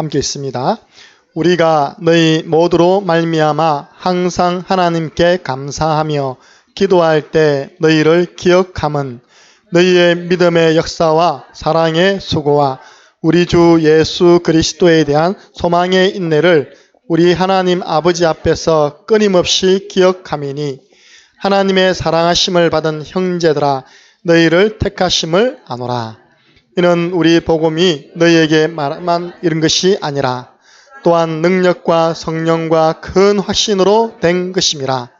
함께 있습니다. 우리가 너희 모두로 말미암아 항상 하나님께 감사하며 기도할 때 너희를 기억함은 너희의 믿음의 역사와 사랑의 수고와 우리 주 예수 그리스도에 대한 소망의 인내를 우리 하나님 아버지 앞에서 끊임없이 기억함이니 하나님의 사랑하심을 받은 형제들아 너희를 택하심을 아노라. 이는 우리 복음이 너희에게 말만 이런 것이 아니라 또한 능력과 성령과 큰 확신으로 된 것임이라.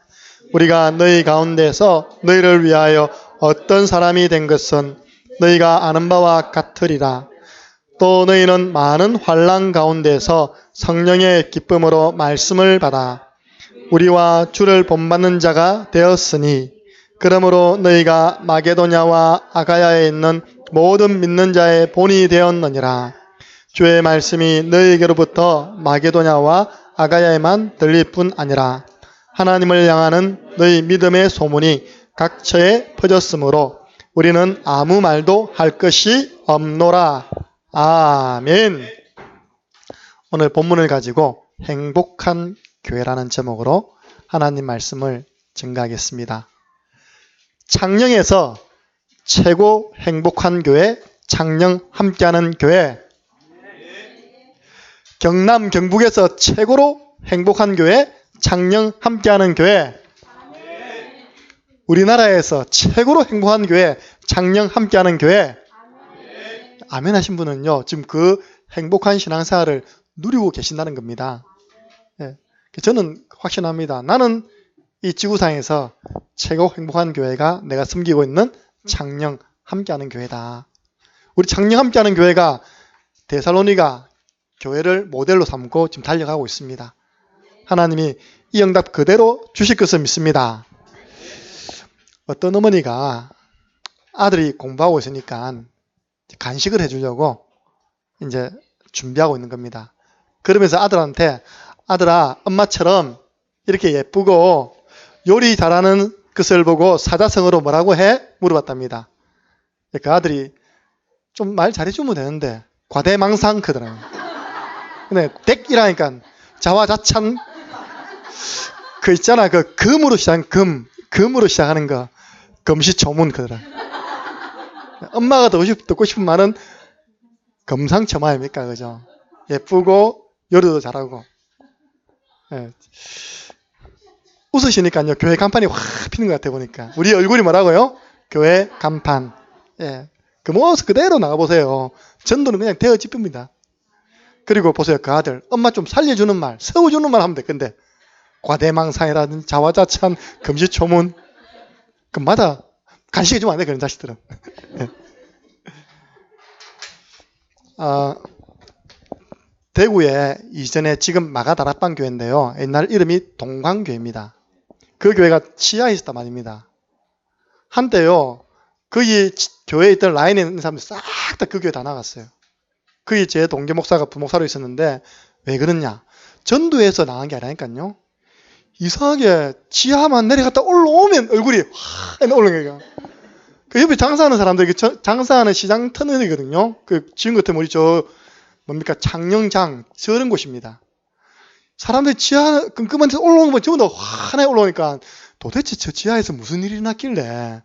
우리가 너희 가운데서 너희를 위하여 어떤 사람이 된 것은 너희가 아는 바와 같으리라. 또 너희는 많은 환난 가운데서 성령의 기쁨으로 말씀을 받아 우리와 주를 본받는 자가 되었으니 그러므로 너희가 마게도냐와 아가야에 있는 모든 믿는 자의 본이 되었느니라. 주의 말씀이 너희에게로부터 마게도냐와 아가야에만 들릴 뿐 아니라 하나님을 향하는 너희 믿음의 소문이 각처에 퍼졌으므로 우리는 아무 말도 할 것이 없노라. 아멘. 오늘 본문을 가지고 행복한 교회라는 제목으로 하나님 말씀을 증거하겠습니다. 창녕에서 최고 행복한 교회, 창녕 함께하는 교회. 경남 경북에서 최고로 행복한 교회, 창녕 함께하는 교회. 우리나라에서 최고로 행복한 교회, 창녕 함께하는 교회. 아멘 하신 분은요, 지금 그 행복한 신앙생활을 누리고 계신다는 겁니다. 예. 저는 확신합니다. 나는 이 지구상에서 최고 행복한 교회가 내가 섬기고 있는 창녕 함께하는 교회다. 우리 창녕 함께하는 교회가 데살로니가 교회를 모델로 삼고 지금 달려가고 있습니다. 하나님이 이 응답 그대로 주실 것을 믿습니다. 어떤 어머니가 아들이 공부하고 있으니까 간식을 해주려고 이제 준비하고 있는 겁니다. 그러면서 아들한테 아들아, 엄마처럼 이렇게 예쁘고 요리 잘하는 것을 보고 사자성어로 뭐라고 해? 물어봤답니다. 그 아들이 좀 말 잘해주면 되는데 과대망상크더라고요. 근데 댁이라니까 자화자찬 그 있잖아, 그 금으로 시작한 금으로 시작하는 거 금시초문 그더라. 엄마가 듣고 싶은 말은 금상첨화 아닙니까, 그죠? 예쁘고 요리도 잘하고. 예. 웃으시니까요, 교회 간판이 확 피는 것 같아 보니까. 우리 얼굴이 뭐라고요? 교회 간판. 예. 그 모습 그대로 나가보세요. 전도는 그냥 되어 짚습니다. 그리고 보세요, 그 아들. 엄마 좀 살려주는 말, 세워주는 말 하면 될 건데. 과대망상이라든지 자화자찬, 금시초문. 그마다 간식해 주면 안 돼, 그런 자식들은. 예. 대구에 이전에 지금 마가다락방 교회인데요. 옛날 이름이 동광교회입니다. 그 교회가 지하에 있었단 말입니다. 한때요, 거기 교회에 있던 라인에 있는 사람들 싹 다 그 교회 다 나갔어요. 거기 제 동계 목사가 부목사로 있었는데 왜 그러냐? 전도에서 나간 게 아니라니까요. 이상하게 지하만 내려갔다 올라오면 얼굴이 확 올라오는 거예요. 그 옆에 장사하는 사람들, 장사하는 시장 터널이거든요. 그 지금 같으면 우리 뭡니까? 창녕장, 저런 곳입니다. 사람들이 지하, 끔끔한 데서 올라오는 건 전부 다 환하게 올라오니까 도대체 저 지하에서 무슨 일이 났길래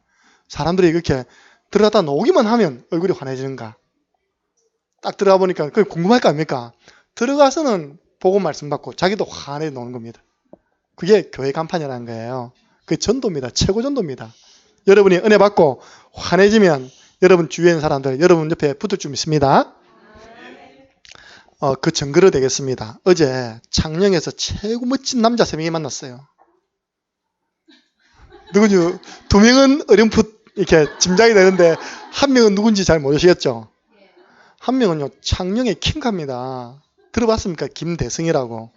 사람들이 이렇게 들어갔다 나오기만 하면 얼굴이 환해지는가? 딱 들어가 보니까 그게 궁금할 거 아닙니까? 들어가서는 복음 말씀 받고 자기도 환해 놓는 겁니다. 그게 교회 간판이라는 거예요. 그게 전도입니다. 최고 전도입니다. 여러분이 은혜 받고 환해지면 여러분 주위에 있는 사람들, 여러분 옆에 붙을 줄 믿습니다. 그 증거로 되겠습니다. 어제 창녕에서 최고 멋진 남자 3명이 만났어요. 누군지, 2명은 어렴풋 이렇게 짐작이 되는데, 1명은 누군지 잘 모르시겠죠? 1명은요, 창녕의 킹카입니다. 들어봤습니까? 김대성이라고.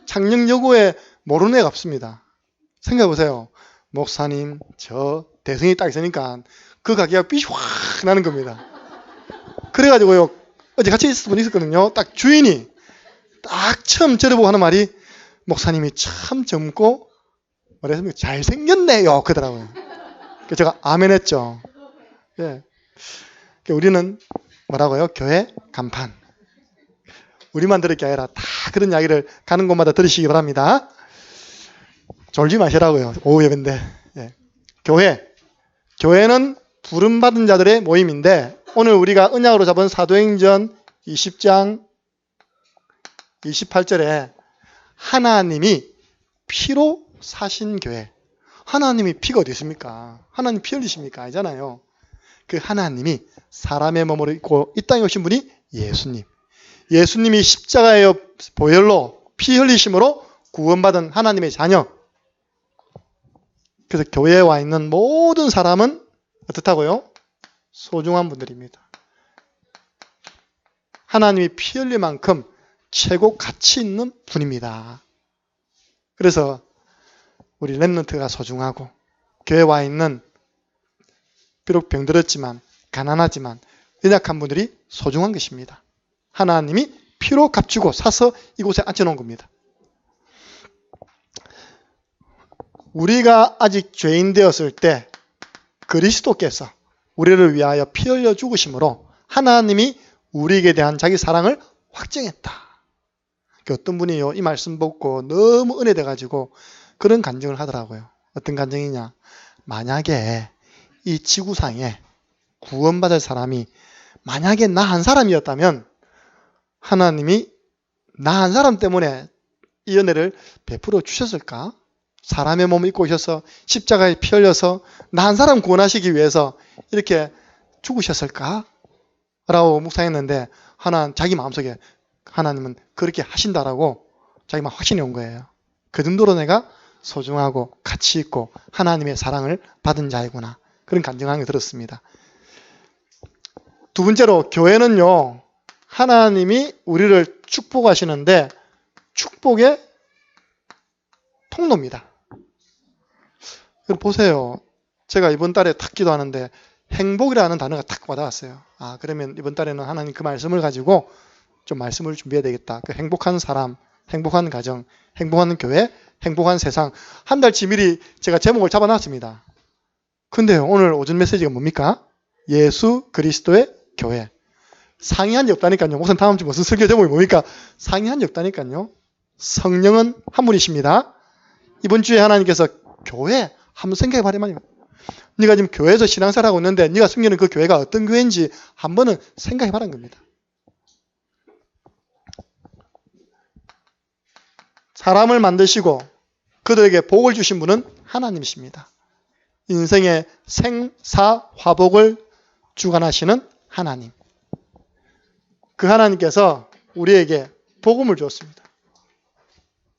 창녕여고에 모르는 애가 없습니다. 생각해보세요. 목사님, 저 대성이 딱 있으니까 그 가게가 빛이 확 나는 겁니다. 그래가지고요, 어제 같이 있을 분 있었거든요. 딱 주인이 딱 처음 저를 보고 하는 말이 목사님이 참 젊고 뭐랬습니까? 잘생겼네요. 그러더라고요. 그래서 제가 아멘 했죠. 예. 우리는 뭐라고요? 교회 간판. 우리만 들을 게 아니라 다 그런 이야기를 가는 곳마다 들으시기 바랍니다. 졸지 마시라고요. 오후 예배인데. 예. 교회는 부름받은 자들의 모임인데 오늘 우리가 언약으로 잡은 사도행전 20장 28절에 하나님이 피로 사신 교회. 하나님이 피가 어디 있습니까? 하나님 피 흘리십니까? 아니잖아요. 그 하나님이 사람의 몸으로 입고 이 땅에 오신 분이 예수님. 예수님이 십자가의 보혈로 피 흘리심으로 구원받은 하나님의 자녀. 그래서 교회에 와 있는 모든 사람은 어떻다고요? 소중한 분들입니다. 하나님이 피 흘릴 만큼 최고 가치 있는 분입니다. 그래서 우리 렘넌트가 소중하고 교회에 와 있는 비록 병들었지만 가난하지만 연약한 분들이 소중한 것입니다. 하나님이 피로 값주고 사서 이곳에 앉혀놓은 겁니다. 우리가 아직 죄인 되었을 때 그리스도께서 우리를 위하여 피 흘려 죽으심으로 하나님이 우리에게 대한 자기 사랑을 확증했다. 어떤 분이요 이 말씀 보고 너무 은혜돼가지고 그런 간증을 하더라고요. 어떤 간증이냐? 만약에 이 지구상에 구원받을 사람이 만약에 나 한 사람이었다면 하나님이 나 한 사람 때문에 이 은혜를 베풀어 주셨을까? 사람의 몸을 입고 오셔서 십자가에 피 흘려서 나 한 사람 구원하시기 위해서 이렇게 죽으셨을까? 라고 묵상했는데 자기 마음속에 하나님은 그렇게 하신다라고 자기만 확신이 온 거예요. 그 정도로 내가 소중하고 가치 있고 하나님의 사랑을 받은 자이구나. 그런 간증을 들었습니다. 두 번째로 교회는요. 하나님이 우리를 축복하시는데 축복의 통로입니다. 보세요. 제가 이번 달에 탁 기도하는데 행복이라는 단어가 탁 와닿았어요. 그러면 이번 달에는 하나님 그 말씀을 가지고 좀 말씀을 준비해야 되겠다. 그 행복한 사람, 행복한 가정, 행복한 교회, 행복한 세상. 한 달치 미리 제가 제목을 잡아놨습니다. 근데요, 오늘 오전 메시지가 뭡니까? 예수 그리스도의 교회. 상이한 게 없다니까요. 목사님 다음 주 무슨 설교 제목이 뭡니까? 상이한 게 없다니까요. 성령은 한 분이십니다. 이번 주에 하나님께서 교회 한번 생각해 봐야만. 네가 지금 교회에서 신앙생활하고 있는데 네가 숨기는 그 교회가 어떤 교회인지 한 번은 생각해 봐라는 겁니다. 사람을 만드시고 그들에게 복을 주신 분은 하나님이십니다. 인생의 생사화복을 주관하시는 하나님. 그 하나님께서 우리에게 복음을 주었습니다.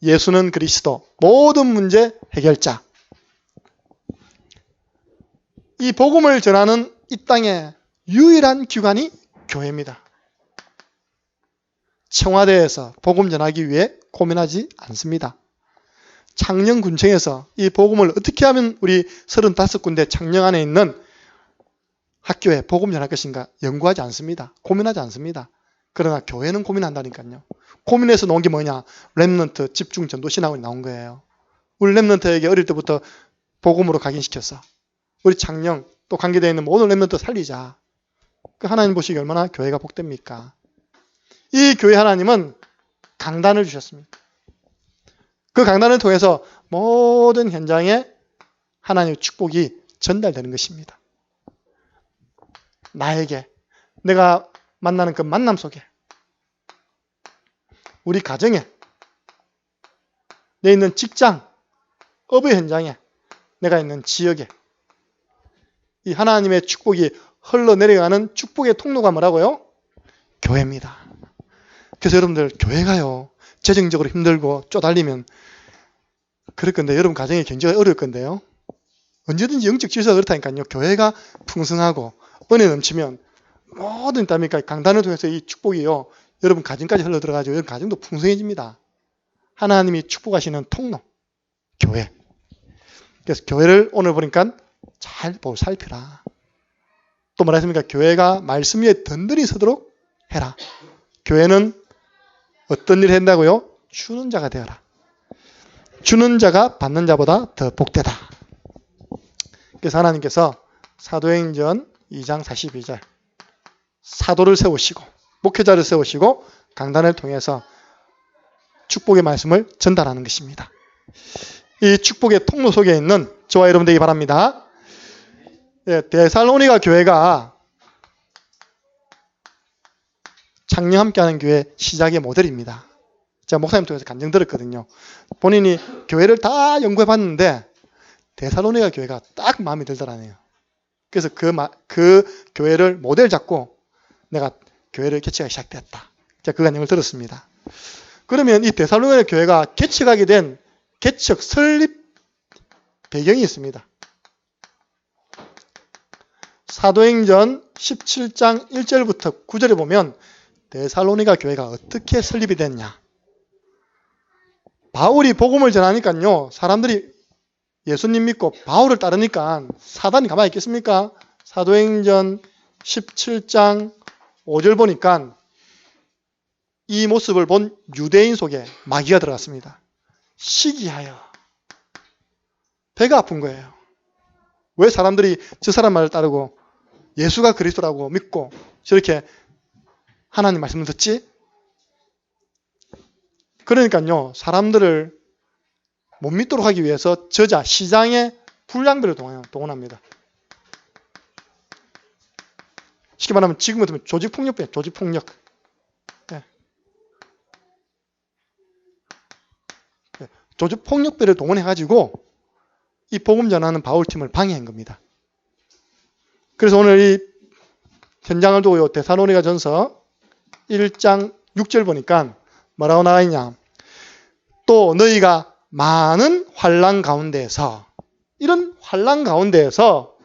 예수는 그리스도, 모든 문제 해결자. 이 복음을 전하는 이 땅의 유일한 기관이 교회입니다. 청와대에서 복음 전하기 위해 고민하지 않습니다. 창녕군청에서 이 복음을 어떻게 하면 우리 35군데 창녕 안에 있는 학교에 복음 전할 것인가 연구하지 않습니다. 고민하지 않습니다. 그러나 교회는 고민한다니까요. 고민해서 나온 게 뭐냐? 렘넌트 집중 전도 신학원이 나온 거예요. 우리 렘넌트에게 어릴 때부터 복음으로 각인시켰어. 우리 창녕 또 관계되어 있는 모든 렘넌트 살리자. 그 하나님 보시기 얼마나 교회가 복됩니까? 이 교회 하나님은 강단을 주셨습니다. 그 강단을 통해서 모든 현장에 하나님의 축복이 전달되는 것입니다. 나에게, 내가 만나는 그 만남 속에, 우리 가정에, 내 있는 직장, 업의 현장에, 내가 있는 지역에 이 하나님의 축복이 흘러내려가는 축복의 통로가 뭐라고요? 교회입니다. 그래서 여러분들 교회가요, 재정적으로 힘들고 쪼달리면 그럴 건데 여러분 가정의 경제가 어려울 건데요. 언제든지 영적 질서가 그렇다니까요. 교회가 풍성하고 은혜 넘치면 모든 답니까 강단을 통해서 이 축복이요 여러분 가정까지 흘러들어가지고 여러분 가정도 풍성해집니다. 하나님이 축복하시는 통로, 교회. 그래서 교회를 오늘 보니까 잘 살피라. 또 뭐라 했습니까? 교회가 말씀 위에 든든히 서도록 해라. 교회는 어떤 일을 한다고요? 주는 자가 되어라. 주는 자가 받는 자보다 더 복되다. 그래서 하나님께서 사도행전 2장 42절 사도를 세우시고 목회자를 세우시고 강단을 통해서 축복의 말씀을 전달하는 것입니다. 이 축복의 통로 속에 있는 저와 여러분 되기 바랍니다. 데살로니가 교회가 창녕 함께하는 교회 시작의 모델입니다. 제가 목사님 통해서 간증 들었거든요. 본인이 교회를 다 연구해 봤는데 데살로니가 교회가 딱 마음에 들더라네요. 그래서 그 교회를 모델 잡고 내가 교회를 개척하기 시작되었다. 제가 그 간증을 들었습니다. 그러면 이 데살로니가 교회가 개척하게 된 개척 설립 배경이 있습니다. 사도행전 17장 1절부터 9절에 보면 데살로니가 교회가 어떻게 설립이 됐냐. 바울이 복음을 전하니까요. 사람들이 예수님 믿고 바울을 따르니까 사단이 가만히 있겠습니까? 사도행전 17장 5절 보니까 이 모습을 본 유대인 속에 마귀가 들어갔습니다. 시기하여 배가 아픈 거예요. 왜 사람들이 저 사람 말을 따르고 예수가 그리스도라고 믿고 저렇게 하나님 말씀을 듣지? 그러니까요, 사람들을 못 믿도록 하기 위해서 저자, 시장의 불량배를 동원합니다. 쉽게 말하면 지금 같으면 조직폭력배, 조직폭력. 네. 네. 조직폭력배를 동원해가지고 이 복음 전하는 바울팀을 방해한 겁니다. 그래서 오늘 이 현장을 두고 데살로니가 전서 1장 6절 보니까 뭐라고 나와 있냐. 또 너희가 많은 환난 가운데에서, 이런 환난 가운데에서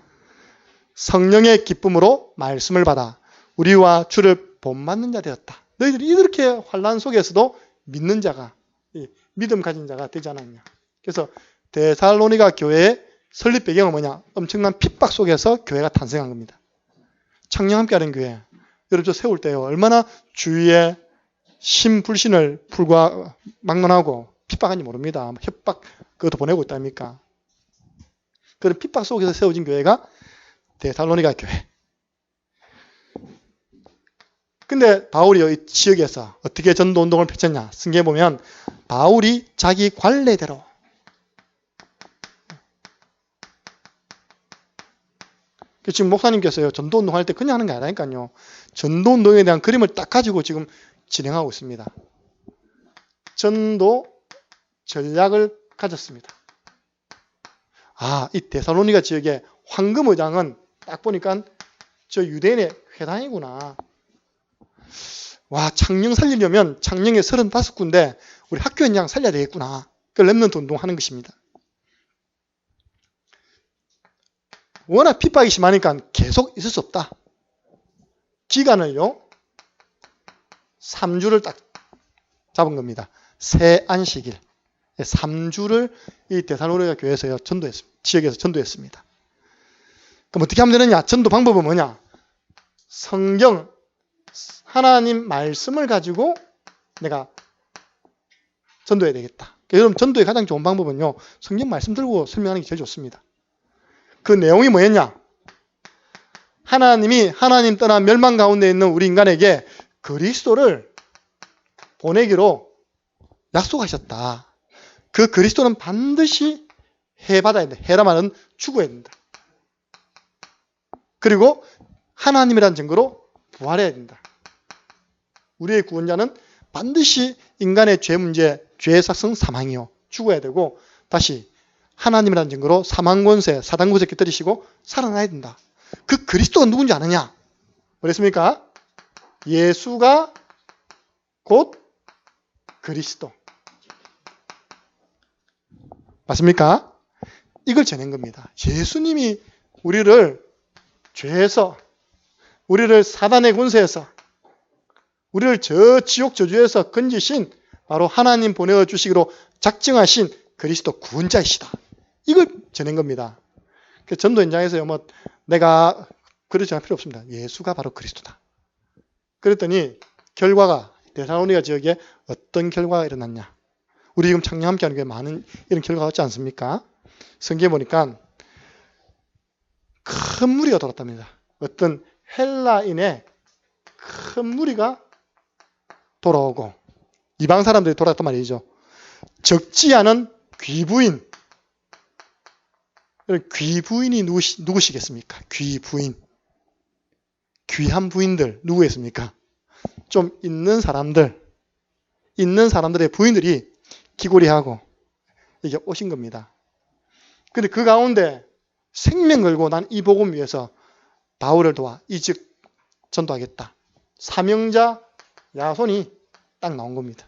성령의 기쁨으로 말씀을 받아 우리와 주를 본받는 자 되었다. 너희들이 이렇게 환난 속에서도 믿는 자가, 믿음 가진 자가 되지 않았냐. 그래서 데살로니가 교회의 설립 배경은 뭐냐? 엄청난 핍박 속에서 교회가 탄생한 겁니다. 창녕 함께하는 교회. 여러분 저 세울 때요. 얼마나 주위에 신불신을 막론하고 핍박한지 모릅니다. 협박 그것도 보내고 있답니까? 그런 핍박 속에서 세워진 교회가 데살로니가 교회. 근데 바울이 이 지역에서 어떻게 전도 운동을 펼쳤냐? 성경에 보면 바울이 자기 관례대로 지금 목사님께서요, 전도운동 할 때 그냥 하는 게 아니라니까요. 전도운동에 대한 그림을 딱 가지고 지금 진행하고 있습니다. 전도 전략을 가졌습니다. 아, 이 데살로니가 지역의 황금의장은 딱 보니까 저 유대인의 회당이구나. 와, 창녕 살리려면 창녕에 35군데 우리 학교 현장 살려야 되겠구나. 그 렘넌트 운동하는 것입니다. 워낙 핍박이 심하니까 계속 있을 수 없다. 기간을요, 3주를 딱 잡은 겁니다. 새 안식일. 3주를 이 데살로니가 교회에서 지역에서 전도했습니다. 그럼 어떻게 하면 되느냐? 전도 방법은 뭐냐? 성경, 하나님 말씀을 가지고 내가 전도해야 되겠다. 여러분, 전도의 가장 좋은 방법은요, 성경 말씀 들고 설명하는 게 제일 좋습니다. 그 내용이 뭐였냐? 하나님이 하나님 떠나 멸망 가운데 있는 우리 인간에게 그리스도를 보내기로 약속하셨다. 그 그리스도는 반드시 해받아야 돼. 해라 말은 죽어야 된다. 그리고 하나님이라는 증거로 부활해야 된다. 우리의 구원자는 반드시 인간의 죄 문제, 죄의 삭성 사망이요. 죽어야 되고 다시 하나님이라는 증거로 사망 권세, 사단 권세 깨뜨리시고 살아나야 된다. 그 그리스도가 누군지 아느냐? 그랬습니까? 예수가 곧 그리스도. 맞습니까? 이걸 전한 겁니다. 예수님이 우리를 죄에서, 우리를 사단의 권세에서, 우리를 저 지옥 저주에서 건지신 바로 하나님 보내주시기로 작정하신 그리스도 구원자이시다. 이걸 전한 겁니다. 전도 현장에서요, 내가 그렇지 않을 필요 없습니다. 예수가 바로 그리스도다. 그랬더니 결과가 데살로니가 지역에 어떤 결과가 일어났냐? 우리 지금 창녕 함께하는 게 많은 이런 결과가 있지 않습니까? 성경에 보니까 큰 무리가 돌았답니다. 어떤 헬라인의 큰 무리가 돌아오고 이방 사람들이 돌아왔단 말이죠. 적지 않은 귀부인. 귀부인이 누구시겠습니까? 귀부인. 귀한 부인들 누구겠습니까? 좀 있는 사람들의 부인들이 기고리하고 이게 오신 겁니다. 근데 그 가운데 생명 걸고 난 이 복음 위해서 바울을 도와 이즉 전도하겠다. 사명자 야손이 딱 나온 겁니다.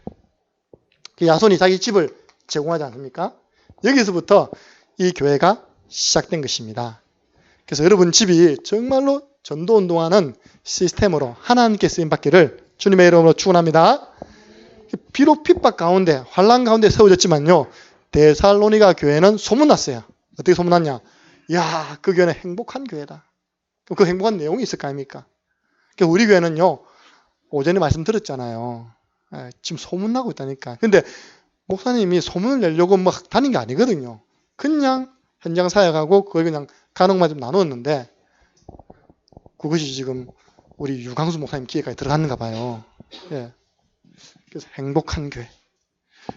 그 야손이 자기 집을 제공하지 않습니까? 여기서부터 이 교회가 시작된 것입니다. 그래서 여러분 집이 정말로 전도운동하는 시스템으로 하나님께 쓰임받기를 주님의 이름으로 축원합니다. 비록 핍박 가운데 환난 가운데 세워졌지만요. 데살로니가 교회는 소문났어요. 어떻게 소문났냐? 야, 그 교회는 행복한 교회다. 그 행복한 내용이 있을 거 아닙니까? 우리 교회는요. 오전에 말씀드렸잖아요. 지금 소문나고 있다니까. 근데 목사님이 소문을 내려고 막 다닌 게 아니거든요. 그냥 현장 사역하고 그걸 그냥 간혹만 좀 나누었는데 그것이 지금 우리 유광수 목사님 기회까지 들어갔는가 봐요. 예. 그래서 행복한 교회.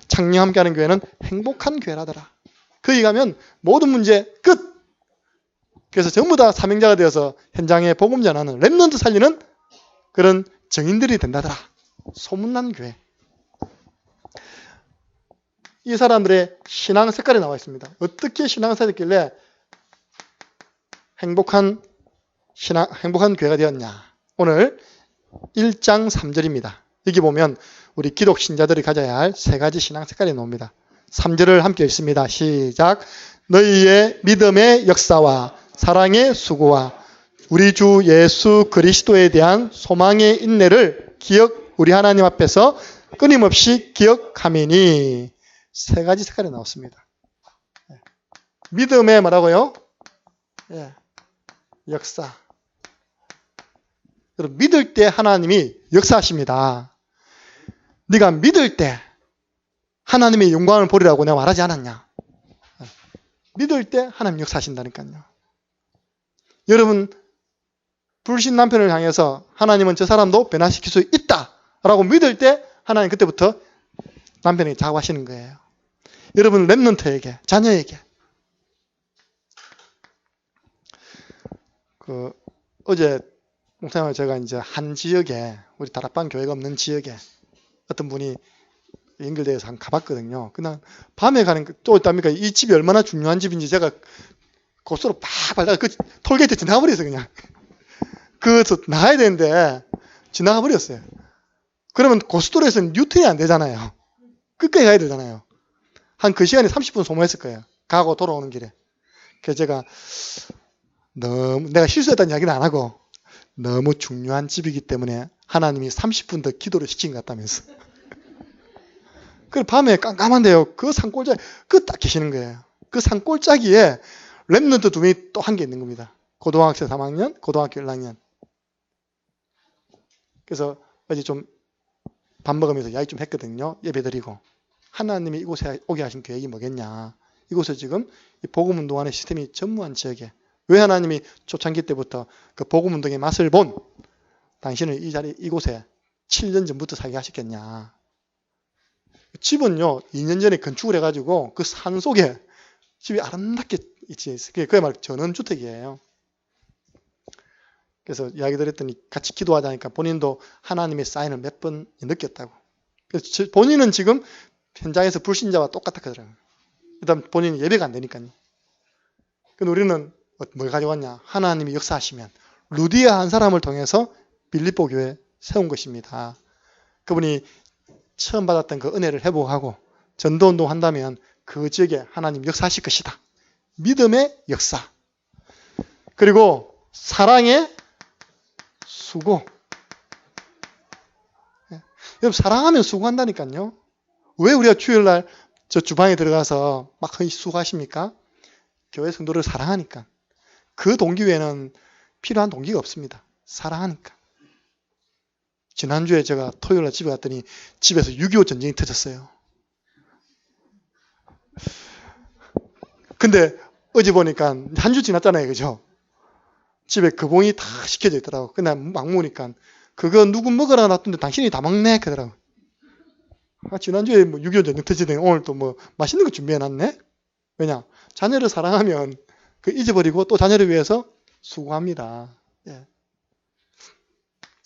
창녕 함께하는 교회는 행복한 교회라더라. 거기 가면 모든 문제 끝. 그래서 전부 다 사명자가 되어서 현장에 복음 전하는 렘넌트 살리는 그런 정인들이 된다더라. 소문난 교회. 이 사람들의 신앙 색깔이 나와 있습니다. 어떻게 신앙 색깔이 있길래 행복한 교회가 되었냐. 오늘 1장 3절입니다. 여기 보면 우리 기독 신자들이 가져야 할 세 가지 신앙 색깔이 나옵니다. 3절을 함께 읽습니다. 시작. 너희의 믿음의 역사와 사랑의 수고와 우리 주 예수 그리스도에 대한 소망의 인내를 우리 하나님 앞에서 끊임없이 기억하매니. 세 가지 색깔이 나왔습니다. 믿음의 뭐라고요? 역사. 여러분, 믿을 때 하나님이 역사하십니다. 네가 믿을 때 하나님의 영광을 보리라고 내가 말하지 않았냐? 믿을 때 하나님 역사하신다니까요. 여러분, 불신 남편을 향해서 하나님은 저 사람도 변화시킬 수 있다라고 믿을 때 하나님 그때부터 남편에게 작업하시는 거예요. 여러분, 렘넌트에게, 자녀에게. 어제 목사님과 제가 이제 한 지역에, 우리 다락방 교회가 없는 지역에 어떤 분이 연결돼서 한 가봤거든요. 그냥 밤에 가는 또 있답니까? 이 집이 얼마나 중요한 집인지 제가 고속도로 팍 밟다가 그 톨게이트 지나가 버렸어요, 그냥. 그래서 나가야 되는데 지나가 버렸어요. 그러면 고속도로에서는 뉴턴이 안 되잖아요. 끝까지 가야 되잖아요. 한 그 시간에 30분 소모했을 거예요. 가고 돌아오는 길에. 그래서 제가 내가 실수했다는 이야기는 안 하고 너무 중요한 집이기 때문에 하나님이 30분 더 기도를 시킨 것 같다면서. 그 밤에 깜깜한데요. 그 산골짜기, 딱 계시는 거예요. 그 산골짜기에 렘넌트 2명이 또 한 개 있는 겁니다. 고등학생 3학년, 고등학교 1학년. 그래서 어제 좀 밥 먹으면서 이야기 좀 했거든요. 예배 드리고. 하나님이 이곳에 오게 하신 계획이 뭐겠냐. 이곳에 지금 이 복음운동하는 시스템이 전무한 지역에 왜 하나님이 초창기 때부터 그 복음운동의 맛을 본 당신을 이곳에 7년 전부터 살게 하셨겠냐. 집은요, 2년 전에 건축을 해가지고 그 산 속에 집이 아름답게 있지. 그야말로 전원주택이에요. 그래서 이야기 드렸더니 같이 기도하자니까 본인도 하나님의 사인을 몇 번 느꼈다고. 그래서 본인은 지금 현장에서 불신자와 똑같았거든요. 일단 본인이 예배가 안 되니까요. 근데 우리는 뭘 가져왔냐? 하나님이 역사하시면 루디아 한 사람을 통해서 빌립보 교회 세운 것입니다. 그분이 처음 받았던 그 은혜를 회복하고 전도운동 한다면 그 지역에 하나님 역사하실 것이다. 믿음의 역사. 그리고 사랑의 수고. 여러분, 사랑하면 수고한다니까요. 왜 우리가 주일날 저 주방에 들어가서 막 수고하십니까? 교회 성도를 사랑하니까. 그 동기 외에는 필요한 동기가 없습니다. 사랑하니까. 지난주에 제가 토요일날 집에 갔더니 집에서 6.25 전쟁이 터졌어요. 근데 어제 보니까 한 주 지났잖아요. 그죠? 집에 거봉이 다 식혀져 있더라고. 근데 막 먹으니까 그거 누구 먹으라 놨던데 당신이 다 먹네. 그러더라고. 지난주에 뭐 6.25 전쟁 터지더니 오늘 또 뭐 맛있는 거 준비해놨네? 왜냐? 자녀를 사랑하면 그 잊어버리고 또 자녀를 위해서 수고합니다. 예.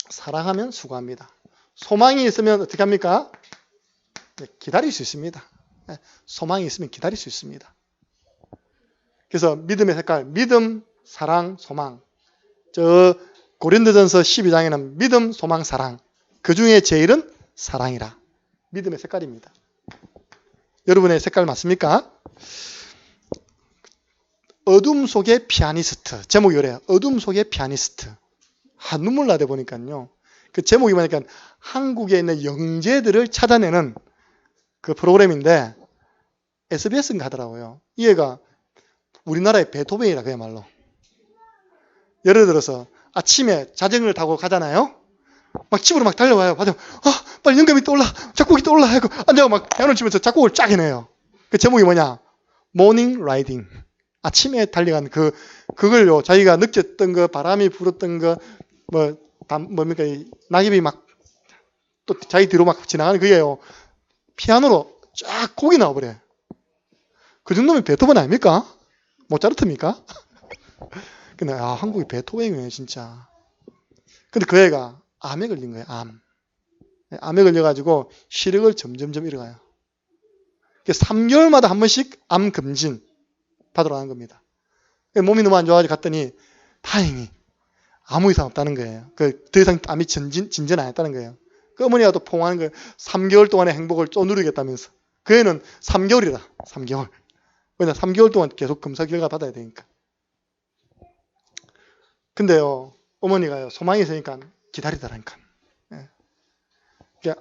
사랑하면 수고합니다. 소망이 있으면 어떻게 합니까? 예, 기다릴 수 있습니다. 예, 소망이 있으면 기다릴 수 있습니다. 그래서 믿음의 색깔, 믿음, 사랑, 소망. 저 고린도전서 12장에는 믿음, 소망, 사랑. 그 중에 제일은 사랑이라. 믿음의 색깔입니다. 여러분의 색깔 맞습니까? 어둠 속의 피아니스트. 제목이 그래요. 어둠 속의 피아니스트. 눈물 나대 보니까요. 그 제목이 뭐냐니까 한국에 있는 영재들을 찾아내는 그 프로그램인데 SBS인가 하더라고요. 이 애가 우리나라의 베토벤이라 그야말로. 예를 들어서 아침에 자전거를 타고 가잖아요. 막 집으로 막 달려와요. 빨리 영감이 떠올라. 작곡이 떠올라. 하고 앉아서 막 피아노를 치면서 작곡을 쫙 해내요. 그 제목이 뭐냐? 모닝 라이딩. 아침에 달려간 그걸요. 자기가 느꼈던 거, 바람이 불었던 거, 뭡니까? 낙엽이 막 또 자기 뒤로 막 지나가는 그게요. 피아노로 쫙 곡이 나와버려요. 그 정도면 베토벤 아닙니까? 모차르트입니까? 근데 한국이 베토벤이에요, 진짜. 근데 그 애가 암에 걸린 거예요, 암. 암에 걸려가지고 시력을 점점점 잃어가요. 3개월마다 한 번씩 암 검진 받으러 가는 겁니다. 몸이 너무 안 좋아가지고 갔더니 다행히 아무 이상 없다는 거예요. 더 이상 암이 진전 안 했다는 거예요. 그 어머니가 또 포옹하는 거예요. 3개월 동안의 행복을 또 누리겠다면서. 그 애는 3개월이다. 3개월. 왜냐 3개월 동안 계속 검사 결과 받아야 되니까. 근데요, 어머니가요, 소망이 있으니까 기다리더라니까.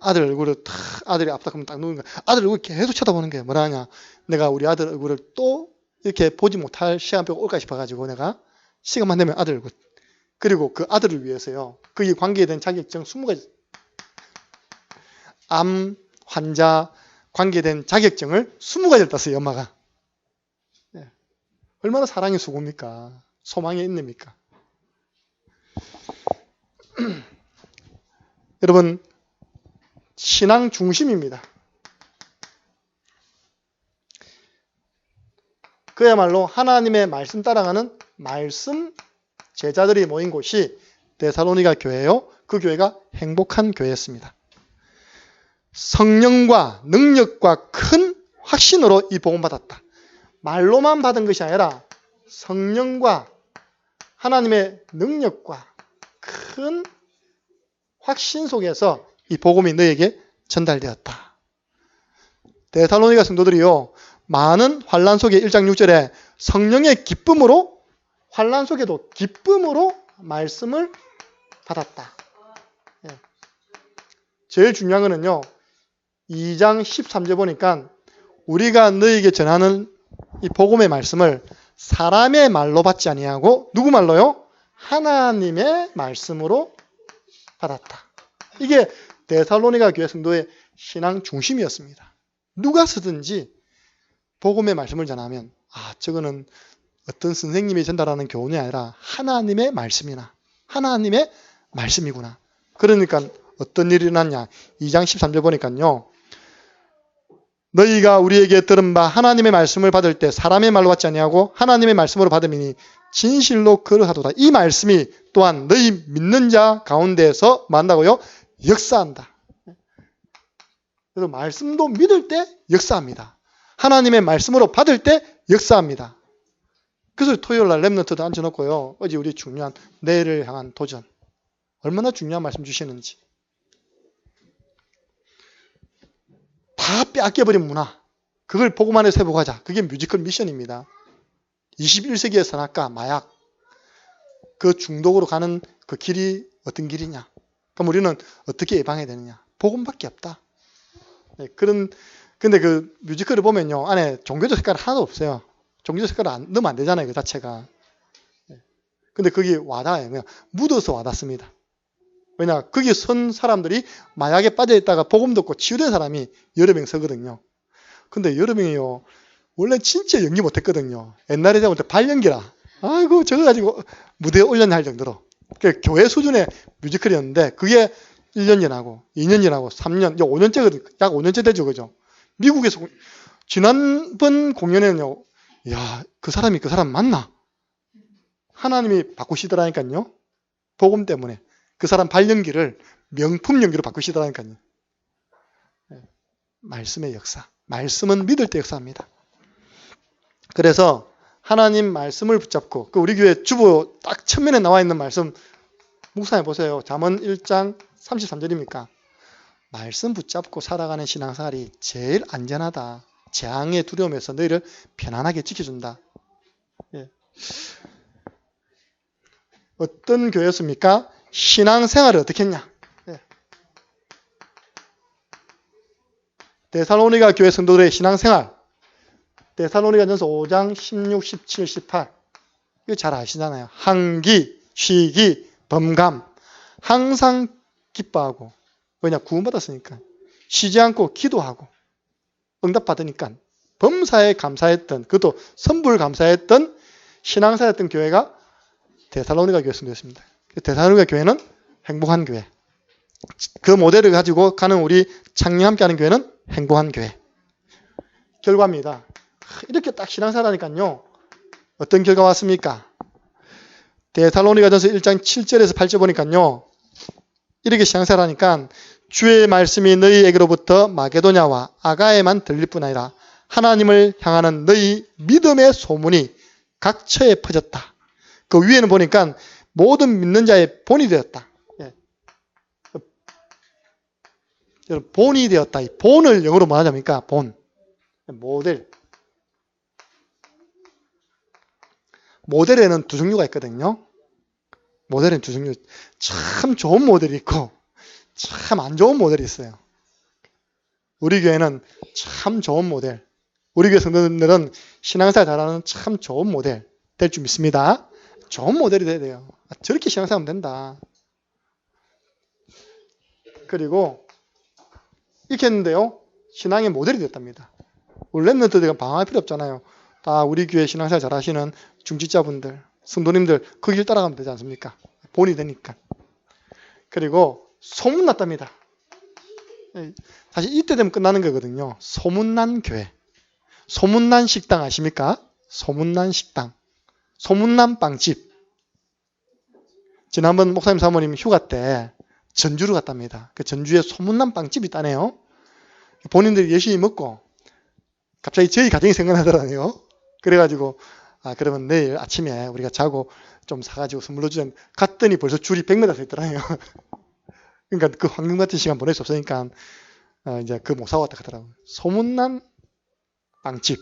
아들 얼굴을 아들이 앞다가면 딱 누우는 거야. 아들 얼굴 계속 쳐다보는 거예요. 뭐라 하냐. 내가 우리 아들 얼굴을 또 이렇게 보지 못할 시간표가 올까 싶어가지고 내가 시간만 되면 아들 얼굴. 그리고 그 아들을 위해서요. 그 관계에 대한 자격증 20가지. 암 환자 관계에 대한 자격증을 20가지를 땄어요. 엄마가. 네. 얼마나 사랑의 수고입니까? 소망의 인내입니까? 여러분, 신앙 중심입니다. 그야말로 하나님의 말씀 따라가는 말씀 제자들이 모인 곳이 데살로니가 교회요. 그 교회가 행복한 교회였습니다. 성령과 능력과 큰 확신으로 이 복음 받았다. 말로만 받은 것이 아니라 성령과 하나님의 능력과 큰 확신 속에서 이 복음이 너에게 전달되었다. 데살로니가 성도들이요. 많은 환난 속에 1장 6절에 성령의 기쁨으로 환난 속에도 기쁨으로 말씀을 받았다. 예. 제일 중요한 거는요. 2장 13절 보니까 우리가 너에게 전하는 이 복음의 말씀을 사람의 말로 받지 아니하고 누구 말로요? 하나님의 말씀으로 받았다. 이게 데살로니가 교회 성도의 신앙 중심이었습니다. 누가 쓰든지 복음의 말씀을 전하면 저거는 어떤 선생님이 전달하는 교훈이 아니라 하나님의 말씀이나 하나님의 말씀이구나. 그러니까 어떤 일이 일어났냐. 2장 13절 보니까요. 너희가 우리에게 들은 바 하나님의 말씀을 받을 때 사람의 말로 받지 아니하고 하나님의 말씀으로 받음이니 진실로 그러하도다. 이 말씀이 또한 너희 믿는 자 가운데서 만나고요. 역사한다. 그래서 말씀도 믿을 때 역사합니다. 하나님의 말씀으로 받을 때 역사합니다. 그래서 토요일 날 렘넌트도 앉혀놓고요. 어제 우리 중요한 내일을 향한 도전. 얼마나 중요한 말씀 주시는지. 다 빼앗겨버린 문화. 그걸 복음 안에서 회복하자. 그게 뮤지컬 미션입니다. 21세기의 선악과, 마약. 그 중독으로 가는 그 길이 어떤 길이냐. 그럼 우리는 어떻게 예방해야 되느냐. 복음밖에 없다. 네, 근데 그 뮤지컬을 보면요. 안에 종교적 색깔 하나도 없어요. 종교적 색깔을 넣으면 안 되잖아요. 그 자체가. 네. 근데 그게 와닿아요. 묻어서 와닿습니다. 왜냐, 거기 선 사람들이 마약에 빠져있다가 복음 듣고 치유된 사람이 여러 명 서거든요. 근데 여러 명이요, 원래 진짜 연기 못했거든요. 옛날에 제가 볼 때 발연기라. 아이고, 저거 가지고 무대에 올렸나 할 정도로. 교회 수준의 뮤지컬이었는데, 그게 1년 지나고 2년 지나고 3년, 이제 5년째거든. 약 5년째 되죠. 그죠? 미국에서 지난번 공연에는요. 야, 그 사람이 그 사람 맞나? 하나님이 바꾸시더라니까요. 복음 때문에. 그 사람 발연기를 명품 연기로 바꾸시더라니까요. 말씀의 역사. 말씀은 믿을 때 역사합니다. 그래서 하나님 말씀을 붙잡고, 그 우리 교회 주보 딱 첫면에 나와 있는 말씀 묵상해 보세요. 잠언 1장 33절입니까? 말씀 붙잡고 살아가는 신앙생활이 제일 안전하다. 재앙의 두려움에서 너희를 편안하게 지켜준다. 예. 어떤 교회였습니까? 신앙생활을 어떻게 했냐? 예. 데살로니가 교회 성도들의 신앙생활. 데살로니가전서 5장 16, 17, 18. 이거 잘 아시잖아요. 항기, 쉬기, 범감. 항상 기뻐하고. 왜냐? 구원받았으니까. 쉬지 않고 기도하고. 응답받으니까. 범사에 감사했던, 그것도 선불 감사했던 신앙사였던 교회가 데살로니가 교회 성도였습니다. 데살로니가 교회는 행복한 교회. 그 모델을 가지고 가는 우리 창녕 함께하는 교회는 행복한 교회. 결과입니다. 이렇게 딱 신앙사라니까요. 어떤 결과 왔습니까? 데살로니가전서 1장 7절에서 8절 보니까요. 이렇게 신앙사라니까 주의 말씀이 너희에게로부터 마게도냐와 아가에만 들릴 뿐 아니라 하나님을 향하는 너희 믿음의 소문이 각처에 퍼졌다. 그 위에는 보니까 모든 믿는 자의 본이 되었다. 예. 본이 되었다. 이 본을 영어로 뭐 하자니까 본. 모델. 모델에는 두 종류가 있거든요. 모델에는 두 종류. 참 좋은 모델이 있고 참 안 좋은 모델이 있어요. 우리 교회는 참 좋은 모델. 우리 교회 성도들은 신앙생활 잘하는 참 좋은 모델 될 줄 믿습니다. 좋은 모델이 돼야 돼요. 저렇게 신앙생활하면 된다. 그리고 이렇게 했는데요. 신앙의 모델이 됐답니다. 우리 랩런트들은 방황할 필요 없잖아요. 다 우리 교회 신앙생활 잘하시는 중직자분들, 성도님들 그 길 따라가면 되지 않습니까? 본이 되니까. 그리고 소문났답니다. 사실 이때 되면 끝나는 거거든요. 소문난 교회. 소문난 식당 아십니까? 소문난 식당. 소문난 빵집. 지난번 목사님 사모님 휴가 때 전주를 갔답니다. 그 전주에 소문난 빵집이 있다네요. 본인들이 열심히 먹고 갑자기 저희 가정이 생각나더라고요. 그래가지고 그러면 내일 아침에 우리가 자고 좀 사가지고 선물로 주자. 갔더니 벌써 줄이 100m 서 있더라고요. 그러니까 그 황금 같은 시간 보낼 수 없으니까 이제 그 못 사고 왔다 하더라고요. 소문난 빵집,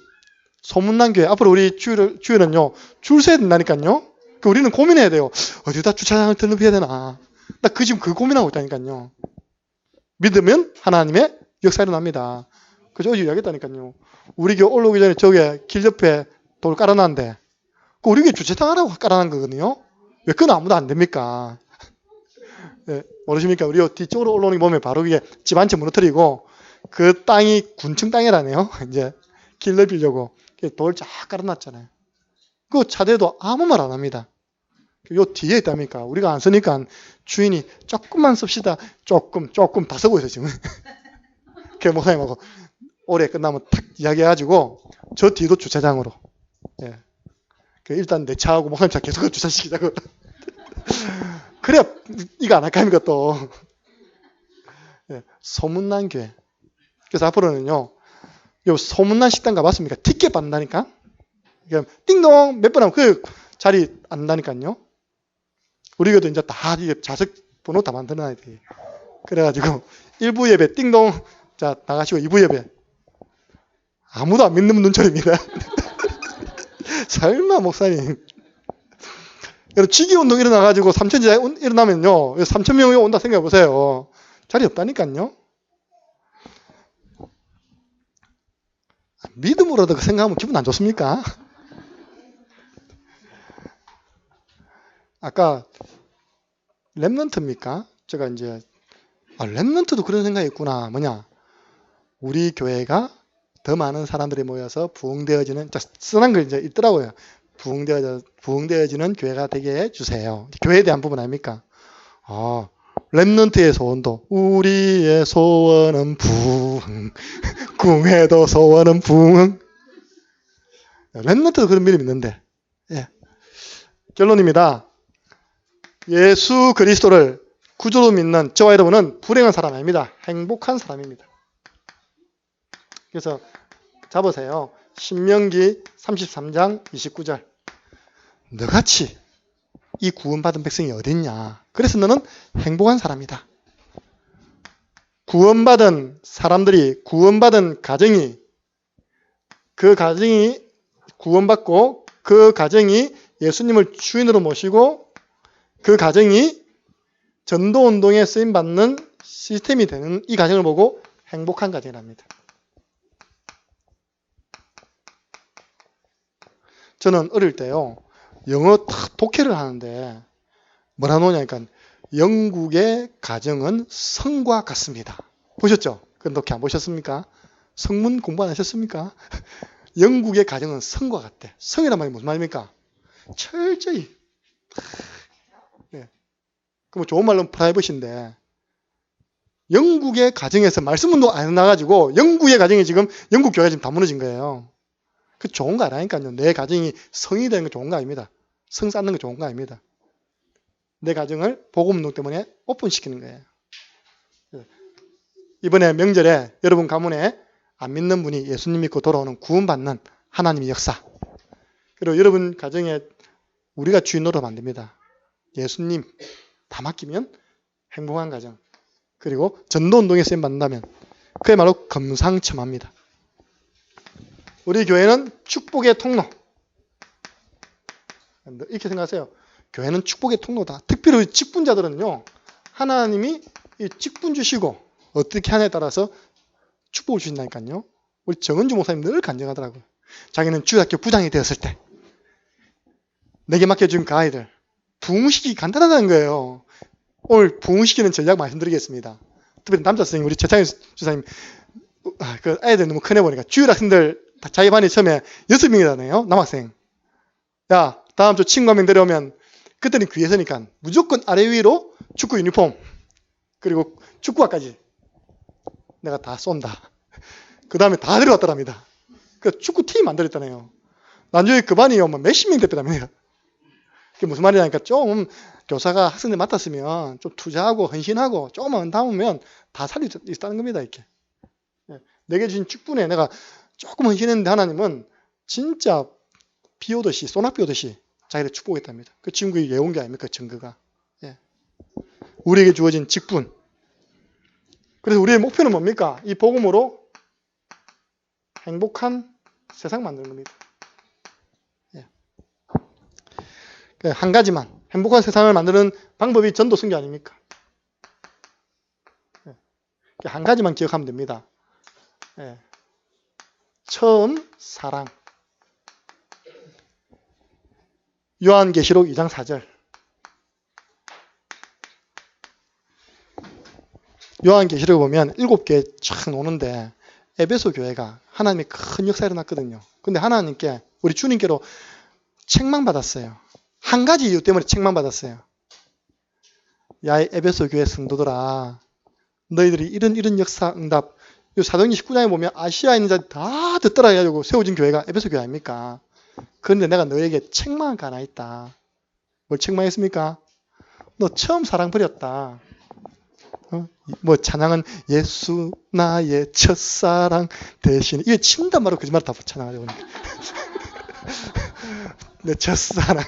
소문난 교회. 앞으로 우리 주일은요 줄 서야 된다니까요. 우리는 고민해야 돼요. 어디다 주차장을 더 높여야 되나. 나 지금 그 고민하고 있다니까요. 믿으면 하나님의 역사 일어납니다. 그저 어제 이야기했다니까요. 우리 교회 올라오기 전에 저기 길 옆에 돌 깔아놨는데 우리 교회 주차장 하라고 깔아놓은 거거든요. 왜 그건 아무도 안 됩니까? 네, 모르십니까? 우리 뒤쪽으로 올라오는 거 보면 바로 위에 집 한 채 무너뜨리고 그 땅이 군청 땅이라네요. 이제 길 넓히려고 돌 쫙 깔아놨잖아요. 그 차대도 아무 말 안 합니다. 요 뒤에 있답니까? 우리가 안 쓰니까 주인이 조금만 씁시다. 조금 다 쓰고 있어요 지금. 그 목사님하고 올해 끝나면 탁 이야기해가지고 저 뒤도 주차장으로. 예. 일단 내 차하고 목사님 차 계속 주차시키자고. 그래야 이거 안 할까 합니까 또. 예. 소문난 교회. 그래서 앞으로는요. 요 소문난 식당 가봤습니까? 티켓 받는다니까. 띵동 몇 번 하면 그 자리 안 난다니까요. 우리 교도 이제 다 좌석 번호 다 만들어놔야 돼. 그래가지고 1부 예배 띵동 자 나가시고 2부 예배 아무도 안 믿는 눈초리입니다. 설마 목사님. 지기운동 일어나가지고 3,000자 일어나면요 3,000명이 온다 생각해보세요. 자리 없다니까요. 믿음으로도 그 생각하면 기분 안 좋습니까? 아까 랩런트입니까? 제가 이제 랩런트도 그런 생각이 있구나. 뭐냐? 우리 교회가 더 많은 사람들이 모여서 부흥되어지는 쓰는 거 이제 있더라고요. 부흥되어지는 교회가 되게 해주세요. 교회에 대한 부분 아닙니까? 렘넌트의 소원도 우리의 소원은 부흥 궁해도 소원은 부흥. 렘넌트도 그런 믿음이 있는데. 예. 결론입니다. 예수 그리스도를 구주로 믿는 저와 여러분은 불행한 사람 아닙니다. 행복한 사람입니다. 그래서 잡으세요. 신명기 33장 29절. 너같이 이 구원받은 백성이 어딨냐. 그래서 너는 행복한 사람이다. 구원받은 사람들이, 구원받은 가정이, 그 가정이 구원받고 그 가정이 예수님을 주인으로 모시고 그 가정이 전도운동에 쓰임받는 시스템이 되는 이 가정을 보고 행복한 가정이랍니다. 저는 어릴 때요, 영어 독해를 하는데 뭐라 놓냐니까 영국의 가정은 성과 같습니다. 보셨죠? 그런 독해 안 보셨습니까? 성문 공부 안 하셨습니까? 영국의 가정은 성과 같대. 성이란 말이 무슨 말입니까? 철저히. 네. 그럼 좋은 말로 프라이버시인데 영국의 가정에서 말씀문도 안 나가지고 영국의 가정이 지금 영국 교회가 지금 다 무너진 거예요. 그 좋은 거 아니라니까요. 내 가정이 성이 되는 거 좋은 거 아닙니다. 성 쌓는 거 좋은 거 아닙니다. 내 가정을 복음운동 때문에 오픈시키는 거예요. 이번에 명절에 여러분 가문에 안 믿는 분이 예수님 믿고 돌아오는 구원받는 하나님의 역사. 그리고 여러분 가정에 우리가 주인 노릇 만듭니다. 예수님 다 맡기면 행복한 가정. 그리고 전도운동에 쓰임받는다면 그야말로 금상첨화입니다. 우리 교회는 축복의 통로. 이렇게 생각하세요. 교회는 축복의 통로다. 특별히 직분자들은요, 하나님이 이 직분 주시고 어떻게 하냐에 따라서 축복을 주신다니까요. 우리 정은주 목사님 늘 간증하더라고요. 자기는 주일학교 부장이 되었을 때 내게 맡겨준 그 아이들 부흥시키기 간단하다는 거예요. 오늘 부흥시키는 전략 말씀드리겠습니다. 특별히 남자 선생님, 우리 최창희 주사님, 그 아이들 너무 크네 보니까 주일학생들 자기 반이 처음에 6명이라네요. 남학생. 야, 다음 주 친구 한 명 데려오면 그때는 귀해서니까 무조건 아래 위로 축구 유니폼 그리고 축구화까지 내가 다 쏜다. 그 다음에 다 데려왔더랍니다. 그 축구팀 만들었다네요. 나중에 그 반이 몇십 명 됐답니다. 그게 무슨 말이냐니까 좀 교사가 학생들 맡았으면 좀 투자하고 헌신하고 조금만 담으면 다 살릴 수 있다는 겁니다. 이렇게. 내게 주신 축분에 내가 조금 헌신했는데 하나님은 진짜 비 오듯이 소낙비 오듯이 자기를 축복했답니다. 그 친구의 예언기 아닙니까? 증거가. 예. 우리에게 주어진 직분. 그래서 우리의 목표는 뭡니까? 이 복음으로 행복한 세상 만드는 겁니다. 예. 한 가지만 행복한 세상을 만드는 방법이 전도 선교 아닙니까? 예. 한 가지만 기억하면 됩니다. 예. 처음 사랑. 요한계시록 2장 4절. 요한계시록 보면 7개 쫙 오는데 에베소 교회가 하나님의 큰 역사가 일어났거든요. 근데 하나님께 우리 주님께로 책망받았어요. 한 가지 이유 때문에 책망받았어요. 야, 에베소 교회 성도들아, 너희들이 이런 역사 응답, 사도행전 19장에 보면 아시아에 있는 자들 다 듣더라 해가지고 세워진 교회가 에베소 교회 아닙니까? 그런데 내가 너에게 책망한 거 하나 있다. 뭘 책망했습니까? 너 처음 사랑 버렸다. 뭐 찬양은 예수 나의 첫사랑 대신 이게 친단 말로 거짓말 다 찬양하려고 하는데 내 첫사랑.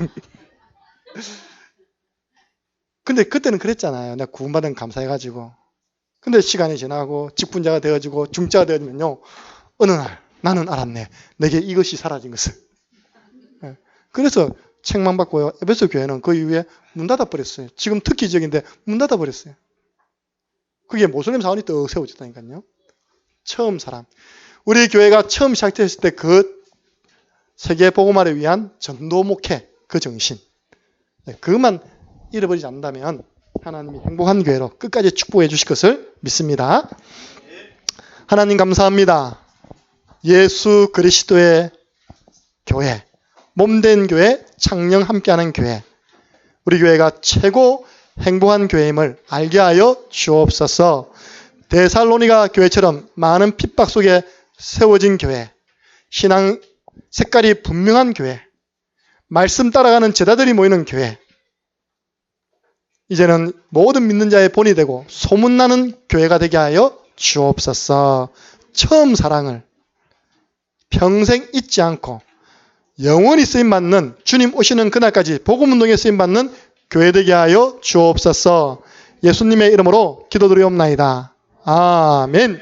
근데 그때는 그랬잖아요. 내가 구원받은 감사해가지고. 근데 시간이 지나고 직분자가 되어지고 중자가 되어지면요, 어느 날 나는 알았네. 내게 이것이 사라진 것을. 그래서 책망받고요. 에베소 교회는 그 이후에 문 닫아버렸어요. 지금 특히 지역인데 문 닫아버렸어요. 그게 모슬렘 사원이 떡 세워졌다니까요. 처음 사람. 우리 교회가 처음 시작됐을 때 그 세계 복음화를 위한 전도 목회, 그 정신. 그것만 잃어버리지 않는다면 하나님이 행복한 교회로 끝까지 축복해 주실 것을 믿습니다. 하나님 감사합니다. 예수 그리스도의 교회, 몸된 교회, 창녕 함께하는 교회. 우리 교회가 최고 행복한 교회임을 알게 하여 주옵소서. 데살로니가 교회처럼 많은 핍박 속에 세워진 교회, 신앙 색깔이 분명한 교회, 말씀 따라가는 제자들이 모이는 교회, 이제는 모든 믿는 자의 본이 되고 소문나는 교회가 되게 하여 주옵소서. 처음 사랑을 평생 잊지 않고 영원히 쓰임받는, 주님 오시는 그날까지 복음운동에 쓰임받는 교회 되게 하여 주옵소서. 예수님의 이름으로 기도드리옵나이다. 아멘.